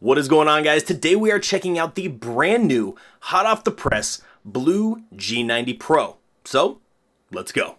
What is going on, guys? Today we are checking out the brand new, hot off the press, BLU G90 Pro. So, let's go.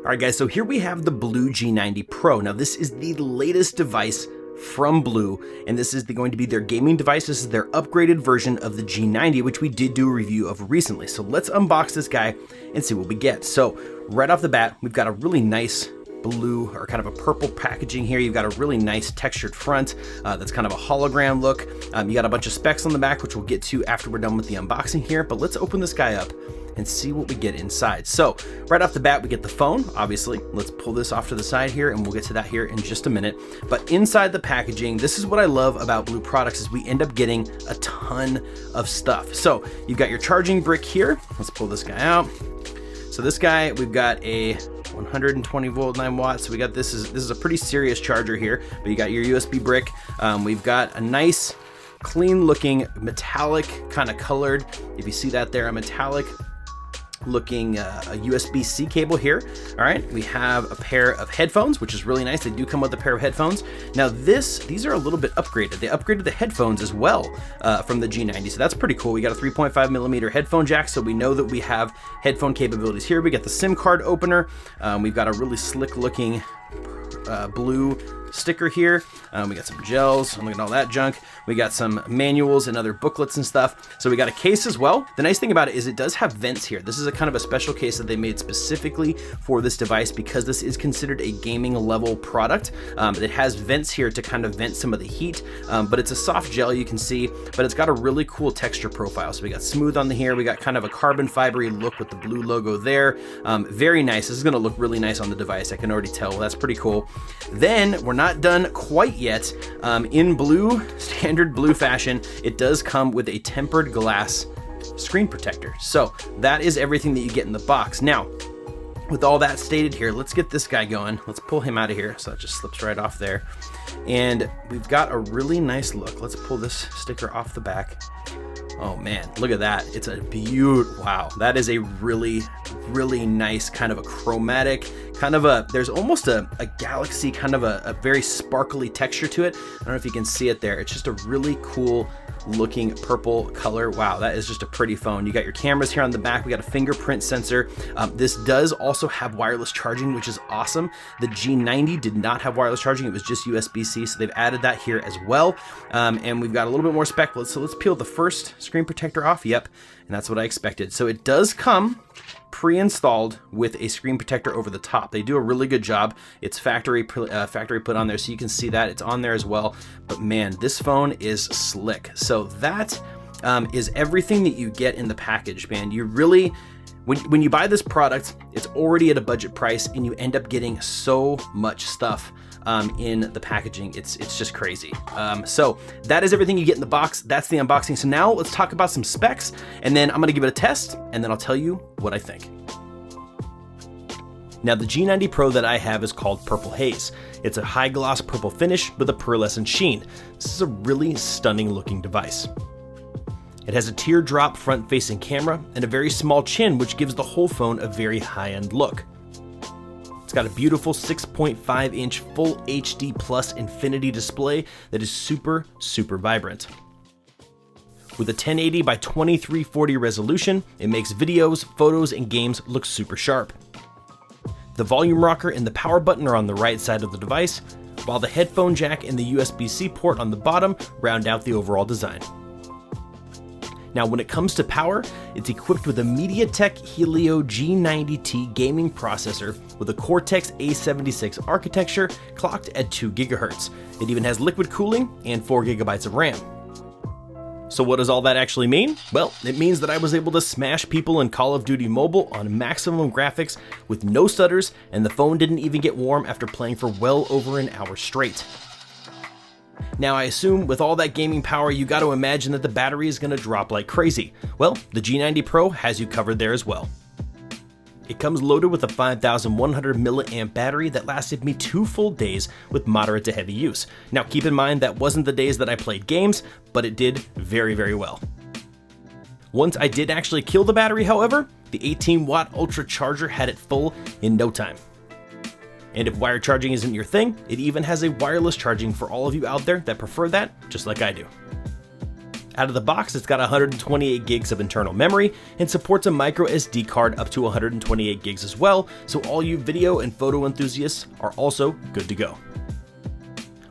Alright guys, so here we have the BLU G90 Pro. Now this is the latest device from BLU, and this is going to be their gaming device. This is their upgraded version of the G90, which we did do a review of recently. So let's unbox this guy and see what we get. So right off the bat, we've got a really nice blue or kind of a purple packaging here. You've got a really nice textured front that's kind of a hologram look. You got a bunch of specs on the back, which we'll get to after we're done with the unboxing here, but let's open this guy up and see what we get inside. So right off the bat, we get the phone, obviously. Let's pull this off to the side here and we'll get to that here in just a minute. But inside the packaging, this is what I love about BLU products is we end up getting a ton of stuff. So you've got your charging brick here. Let's pull this guy out. So this guy, we've got a 120 volt, 9 watts. So we got this is a pretty serious charger here, but you got your USB brick. We've got a nice, clean looking metallic kind of colored, if you see that there, a metallic looking a USB-C cable here. All right, we have a pair of headphones, which is really nice. They do come with a pair of headphones. Now these are a little bit upgraded. They upgraded the headphones as well from the G90, so that's pretty cool. We got a 3.5 millimeter headphone jack, so we know that we have headphone capabilities here. We got the SIM card opener. We've got a really slick looking blue sticker here. We got some gels, look at all that junk. We got some manuals and other booklets and stuff. So we got a case as well. The nice thing about it is it does have vents here. This is a kind of a special case that they made specifically for this device because this is considered a gaming level product. It has vents here to kind of vent some of the heat, but it's a soft gel, you can see, but it's got a really cool texture profile. So we got smooth on the here. We got kind of a carbon fibery look with the BLU logo there. Very nice. This is gonna look really nice on the device. I can already tell. That's pretty cool. Then we're not done quite yet. In BLU, standard BLU fashion, it does come with a tempered glass screen protector. So that is everything that you get in the box. Now, with all that stated here, let's get this guy going. Let's pull him out of here. So that just slips right off there. And we've got a really nice look. Let's pull this sticker off the back. Oh man, look at that. It's a beautiful, wow. That is a really, really nice kind of a chromatic, kind of a, there's almost a galaxy, kind of a very sparkly texture to it. I don't know if you can see it there. It's just a really cool looking purple color. Wow, that is just a pretty phone. You got your cameras here on the back. We got a fingerprint sensor. This does also have wireless charging, which is awesome. The G90 did not have wireless charging. It was just USB-C, so they've added that here as well. And we've got a little bit more spec. So let's peel the first screen protector off. Yep, and that's what I expected. So it does come pre-installed with a screen protector over the top. They do a really good job. It's factory put on there, so you can see that it's on there as well. But man, this phone is slick. So that is everything that you get in the package, man. You really, when you buy this product, it's already at a budget price, and you end up getting so much stuff in the packaging. It's just crazy. So that is everything you get in the box. That's the unboxing. So now let's talk about some specs, and then I'm gonna give it a test, and then I'll tell you what I think. Now the G90 Pro that I have is called Purple Haze. It's a high gloss purple finish with a pearlescent sheen. This is a really stunning looking device. It has a teardrop front facing camera and a very small chin, which gives the whole phone a very high-end look. It's got a beautiful 6.5 inch full HD plus infinity display that is super, super vibrant. With a 1080 by 2340 resolution, it makes videos, photos, and games look super sharp. The volume rocker and the power button are on the right side of the device, while the headphone jack and the USB-C port on the bottom round out the overall design. Now, when it comes to power, it's equipped with a MediaTek Helio G90T gaming processor with a Cortex A76 architecture clocked at 2 GHz. It even has liquid cooling and 4 GB of RAM. So what does all that actually mean? Well, it means that I was able to smash people in Call of Duty Mobile on maximum graphics with no stutters, and the phone didn't even get warm after playing for well over an hour straight. Now I assume with all that gaming power, you got to imagine that the battery is going to drop like crazy. Well, the G90 Pro has you covered there as well. It comes loaded with a 5100 milliamp battery that lasted me 2 full days with moderate to heavy use. Now keep in mind that wasn't the days that I played games, but it did very, very well. Once I did actually kill the battery, however, The 18-watt Ultra charger had it full in no time. And if wired charging isn't your thing, it even has a wireless charging for all of you out there that prefer that, just like I do. Out of the box, it's got 128 gigs of internal memory and supports a micro SD card up to 128 gigs as well, so all you video and photo enthusiasts are also good to go.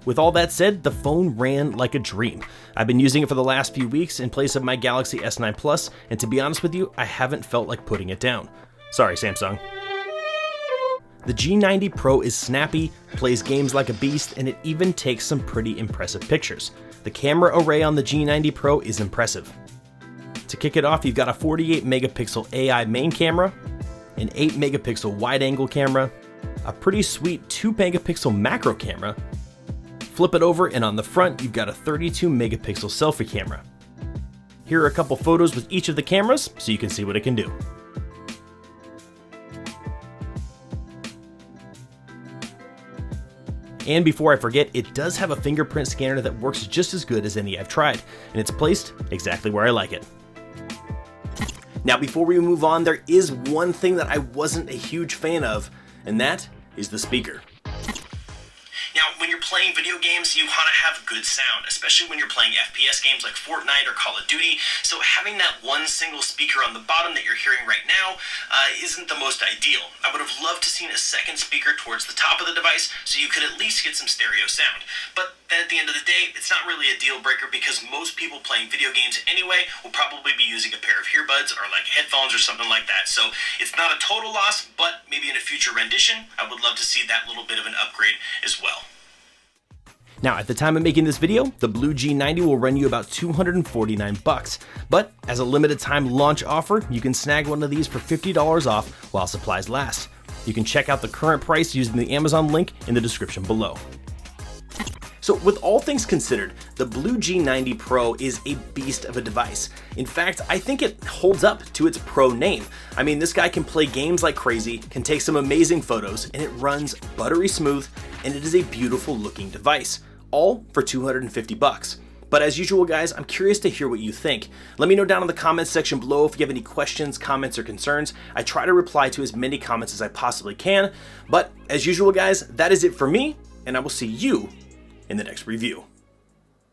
With all that said, the phone ran like a dream. I've been using it for the last few weeks in place of my Galaxy S9 Plus, and to be honest with you, I haven't felt like putting it down. Sorry, Samsung. The G90 Pro is snappy, plays games like a beast, and it even takes some pretty impressive pictures. The camera array on the G90 Pro is impressive. To kick it off, you've got a 48 megapixel AI main camera, an 8 megapixel wide angle camera, a pretty sweet 2 megapixel macro camera. Flip it over and on the front, you've got a 32 megapixel selfie camera. Here are a couple photos with each of the cameras so you can see what it can do. And before I forget, it does have a fingerprint scanner that works just as good as any I've tried, and it's placed exactly where I like it. Now before we move on, there is one thing that I wasn't a huge fan of, and that is the speaker. Now, when you're playing video games, you want to have good sound, especially when you're playing FPS games like Fortnite or Call of Duty, so having that one single speaker on the bottom that you're hearing right now isn't the most ideal. I would have loved to seen a second speaker towards the top of the device so you could at least get some stereo sound. But then at the end of the day, it's not really a deal breaker because most people playing video games anyway will probably be using a pair of earbuds or like headphones or something like that. So it's not a total loss, but maybe in a future rendition, I would love to see that little bit of an upgrade as well. Now, at the time of making this video, the BLU G90 will run you about $249, but as a limited time launch offer, you can snag one of these for $50 off while supplies last. You can check out the current price using the Amazon link in the description below. So with all things considered, the BLU G90 Pro is a beast of a device. In fact, I think it holds up to its Pro name. I mean, this guy can play games like crazy, can take some amazing photos, and it runs buttery smooth, and it is a beautiful looking device, all for $250. But as usual guys, I'm curious to hear what you think. Let me know down in the comments section below if you have any questions, comments, or concerns. I try to reply to as many comments as I possibly can. But as usual guys, that is it for me, and I will see you in the next review.